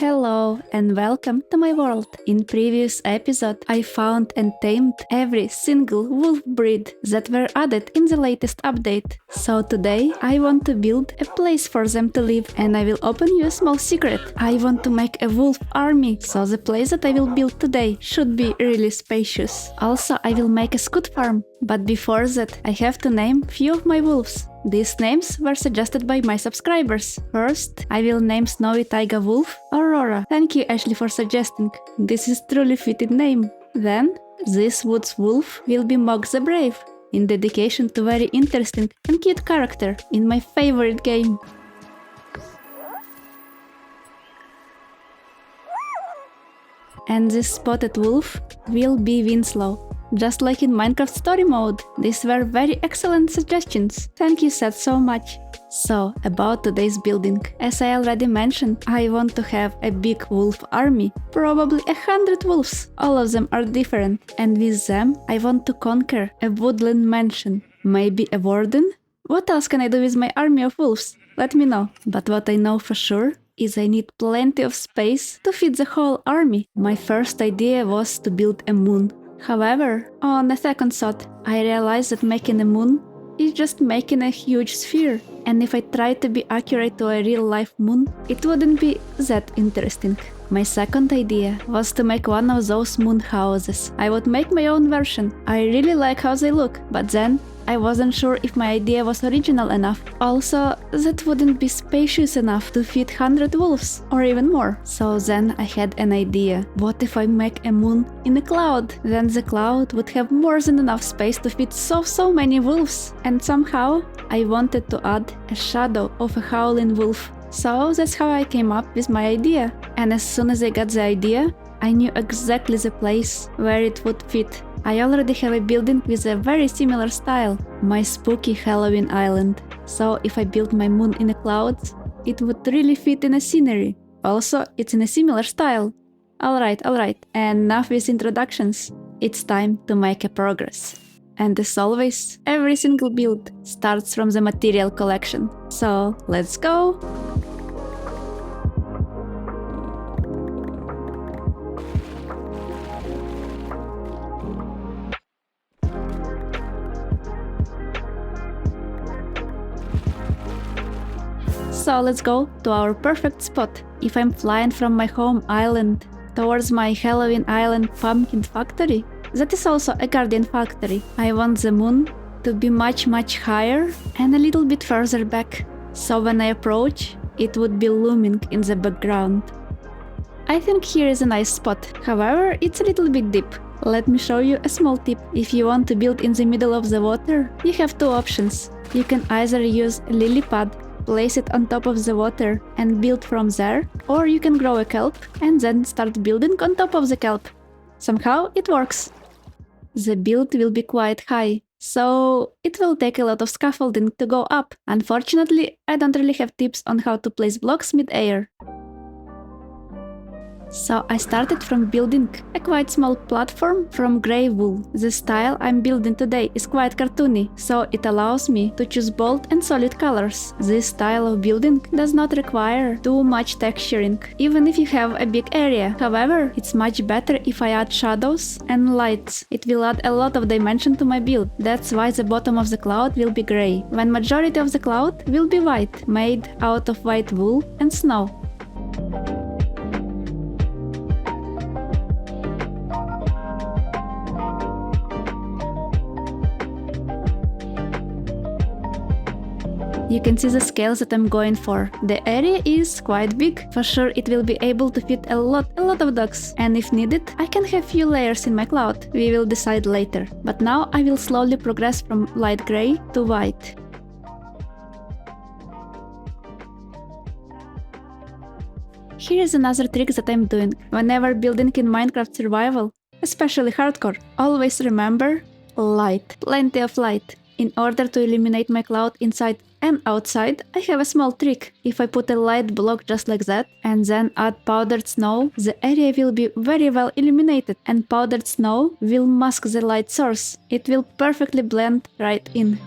Hello and welcome to my world. In previous episode, I found and tamed every single wolf breed that were added in the latest update. So today, I want to build a place for them to live, and I will open you a small secret. I want to make a wolf army, so the place that I will build today should be really spacious. Also, I will make a scute farm. But before that, I have to name few of my wolves. These names were suggested by my subscribers. First, I will name Snowy Taiga Wolf Aurora. Thank you, Ashley, for suggesting. This is truly fitting name. Then, this woods wolf will be Mog the Brave, in dedication to very interesting and cute character in my favorite game. And this spotted wolf will be Winslow. Just like in Minecraft story mode, these were very excellent suggestions. Thank you, Seth, so much. So, about today's building. As I already mentioned, I want to have a big wolf army, probably 100 wolves. All of them are different, and with them I want to conquer a woodland mansion. Maybe a warden? What else can I do with my army of wolves? Let me know. But what I know for sure is I need plenty of space to fit the whole army. My first idea was to build a moon. However, on a second thought, I realized that making a moon is just making a huge sphere, and if I tried to be accurate to a real-life moon, it wouldn't be that interesting. My second idea was to make one of those moon houses. I would make my own version. I really like how they look, but then I wasn't sure if my idea was original enough. Also, that wouldn't be spacious enough to fit 100 wolves, or even more. So then I had an idea. What if I make a moon in a cloud? Then the cloud would have more than enough space to fit so many wolves. And somehow, I wanted to add a shadow of a howling wolf. So that's how I came up with my idea. And as soon as I got the idea, I knew exactly the place where it would fit. I already have a building with a very similar style, my spooky Halloween island. So if I build my moon in the clouds, it would really fit in a scenery. Also, it's in a similar style. Alright, enough with introductions. It's time to make a progress. And as always, every single build starts from the material collection. So let's go! So let's go to our perfect spot. If I'm flying from my home island towards my Halloween island pumpkin factory, that is also a guardian factory. I want the moon to be much higher and a little bit further back. So when I approach, it would be looming in the background. I think here is a nice spot. However, it's a little bit deep. Let me show you a small tip. If you want to build in the middle of the water, you have two options. You can either use a lily pad, place it on top of the water and build from there, or you can grow a kelp and then start building on top of the kelp. Somehow it works. The build will be quite high, so it will take a lot of scaffolding to go up. Unfortunately, I don't really have tips on how to place blocks mid-air. So I started from building a quite small platform from grey wool. The style I'm building today is quite cartoony, so it allows me to choose bold and solid colors. This style of building does not require too much texturing, even if you have a big area. However, it's much better if I add shadows and lights. It will add a lot of dimension to my build. That's why the bottom of the cloud will be grey, when majority of the cloud will be white, made out of white wool and snow. You can see the scales that I'm going for. The area is quite big. For sure it will be able to fit a lot of dogs. And if needed, I can have few layers in my cloud. We will decide later. But now I will slowly progress from light grey to white. Here is another trick that I'm doing. Whenever building in Minecraft survival, especially hardcore, always remember light. Plenty of light. In order to illuminate my cloud inside and outside, I have a small trick. If I put a light block just like that and then add powdered snow, the area will be very well illuminated and powdered snow will mask the light source. It will perfectly blend right in.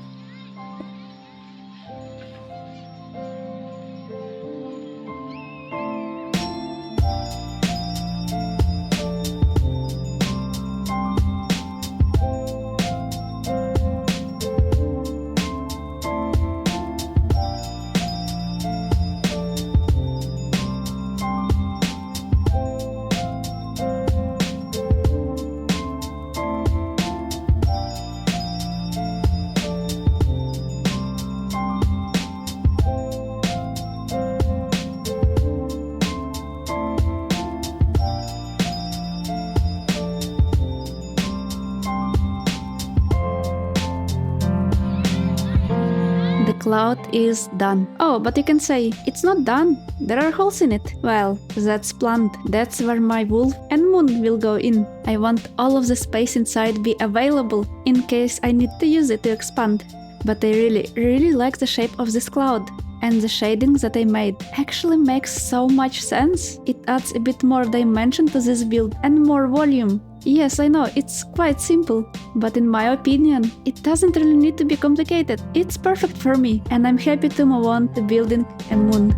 cloud is done. Oh, but you can say, it's not done. There are holes in it. Well, that's planned. That's where my wolf and moon will go in. I want all of the space inside be available in case I need to use it to expand. But I really like the shape of this cloud. And the shading that I made actually makes so much sense. It adds a bit more dimension to this build and more volume. Yes, I know, it's quite simple, but in my opinion, it doesn't really need to be complicated. It's perfect for me, and I'm happy to move on to building a moon.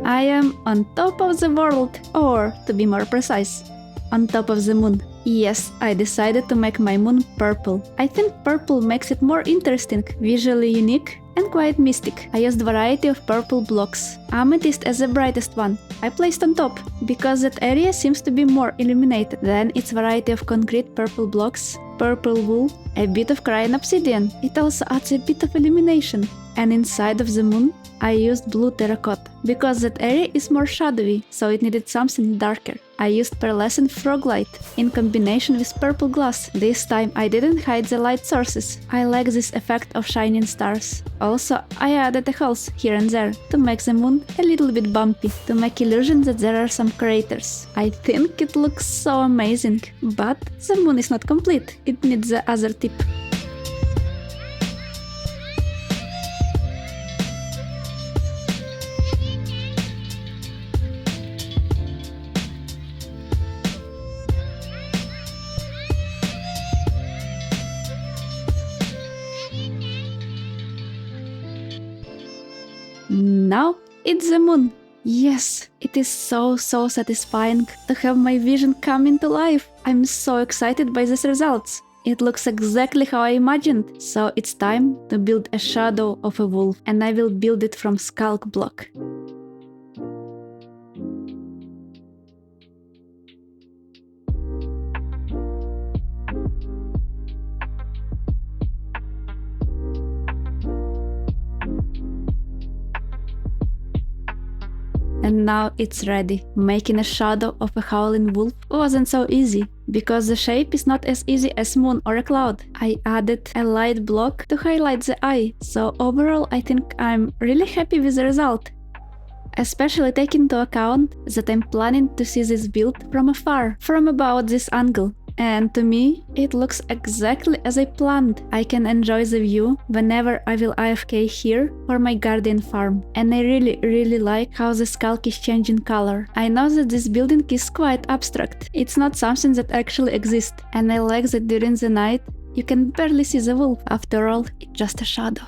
I am on top of the world, or to be more precise, on top of the moon. Yes, I decided to make my moon purple. I think purple makes it more interesting, visually unique, and quite mystic. I used variety of purple blocks. Amethyst as the brightest one I placed on top, because that area seems to be more illuminated. Then its variety of concrete purple blocks, purple wool, a bit of crayon obsidian. It also adds a bit of illumination. And inside of the moon, I used blue terracotta, because that area is more shadowy, so it needed something darker. I used pearlescent frog light in combination with purple glass. This time I didn't hide the light sources. I like this effect of shining stars. Also, I added the holes here and there to make the moon a little bit bumpy, to make illusion that there are some craters. I think it looks so amazing, but the moon is not complete. It needs the other tip. Now it's the moon. Yes, it is so satisfying to have my vision come into life. I'm so excited by these results. It looks exactly how I imagined. So it's time to build a shadow of a wolf, and I will build it from sculk block. And now it's ready. Making a shadow of a howling wolf wasn't so easy, because the shape is not as easy as moon or a cloud. I added a light block to highlight the eye, so overall I think I'm really happy with the result. Especially taking into account that I'm planning to see this build from afar, from about this angle. And to me, it looks exactly as I planned. I can enjoy the view whenever I will AFK here for my garden farm. And I really like how the sculk is changing color. I know that this building is quite abstract. It's not something that actually exists. And I like that during the night, you can barely see the wolf. After all, it's just a shadow.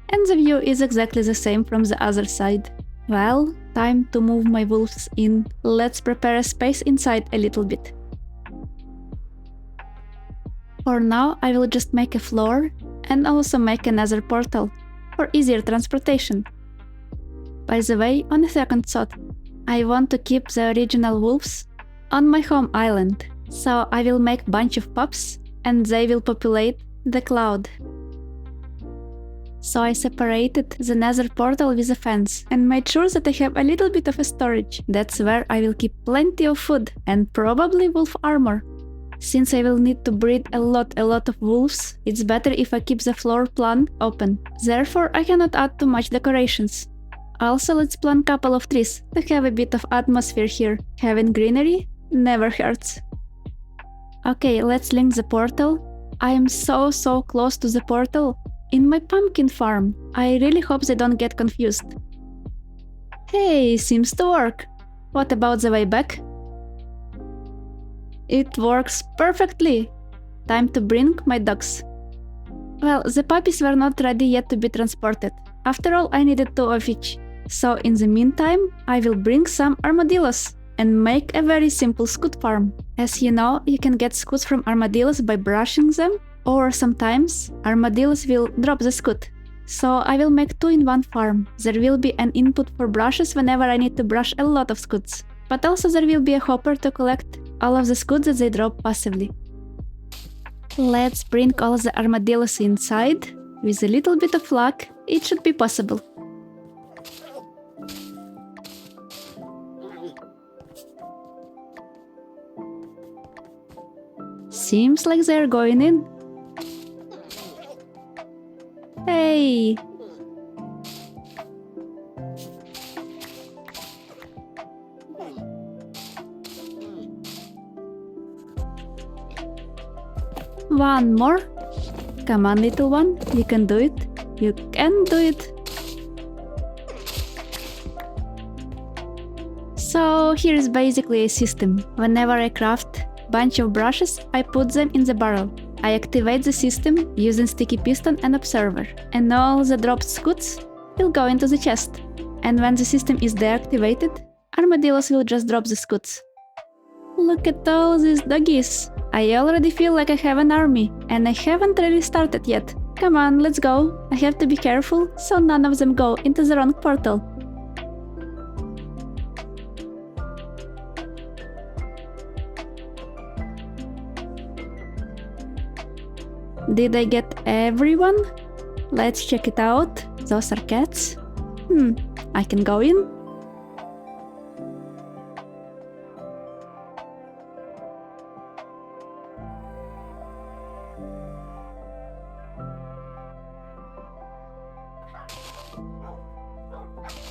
And the view is exactly the same from the other side. Well, time to move my wolves in. Let's prepare a space inside a little bit. For now, I will just make a floor and also make another portal for easier transportation. By the way, on a second thought, I want to keep the original wolves on my home island, so I will make bunch of pups and they will populate the cloud. So I separated the nether portal with a fence and made sure that I have a little bit of a storage. That's where I will keep plenty of food and probably wolf armor. Since I will need to breed a lot of wolves, it's better if I keep the floor plan open. Therefore, I cannot add too much decorations. Also, let's plant couple of trees to have a bit of atmosphere here. Having greenery never hurts. Okay, let's link the portal. I am so close to the portal in my pumpkin farm. I really hope they don't get confused. Hey, seems to work. What about the way back? It works perfectly! Time to bring my dogs. Well, the puppies were not ready yet to be transported. After all, I needed 2 of each. So in the meantime, I will bring some armadillos and make a very simple scute farm. As you know, you can get scutes from armadillos by brushing them, or sometimes armadillos will drop the scute. So I will make 2 in 1 farm. There will be an input for brushes whenever I need to brush a lot of scutes. But also there will be a hopper to collect all of the scutes that they drop passively. Let's bring all the armadillos inside. With a little bit of luck, it should be possible. Seems like they're going in. Hey! One more. Come on, little one. You can do it. You can do it. So here is basically a system. Whenever I craft bunch of brushes, I put them in the barrel. I activate the system using sticky piston and observer, and all the dropped scutes will go into the chest. And when the system is deactivated, armadillos will just drop the scutes. Look at all these doggies! I already feel like I have an army, and I haven't really started yet. Come on, let's go. I have to be careful so none of them go into the wrong portal. Did I get everyone? Let's check it out. Those are cats. I can go in.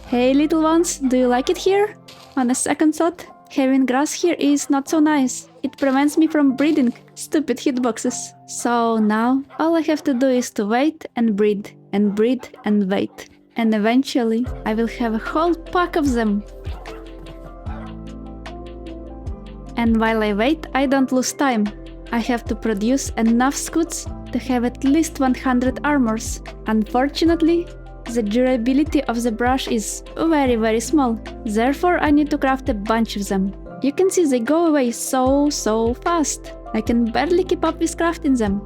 Hey little ones, do you like it here? On a second thought, having grass here is not so nice. It prevents me from breeding stupid hitboxes. So now, all I have to do is to wait and breed, and breed and wait. And eventually, I will have a whole pack of them. And while I wait, I don't lose time. I have to produce enough scutes to have at least 100 armors. Unfortunately, the durability of the brush is very small. Therefore, I need to craft a bunch of them. You can see they go away so fast. I can barely keep up with crafting them.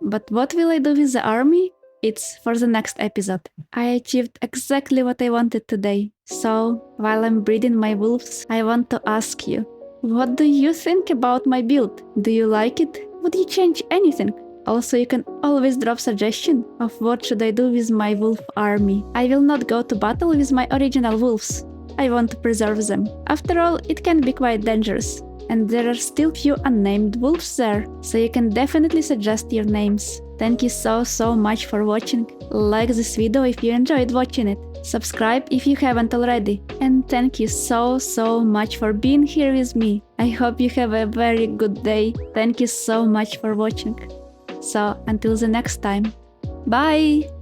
But what will I do with the army? It's for the next episode. I achieved exactly what I wanted today. So, while I'm breeding my wolves, I want to ask you, what do you think about my build? Do you like it? Would you change anything? Also, you can always drop suggestion of what should I do with my wolf army. I will not go to battle with my original wolves. I want to preserve them. After all, it can be quite dangerous. And there are still few unnamed wolves there, so you can definitely suggest your names. Thank you so much for watching. Like this video if you enjoyed watching it. Subscribe if you haven't already. And thank you so much for being here with me. I hope you have a very good day. Thank you so much for watching. So until the next time. Bye!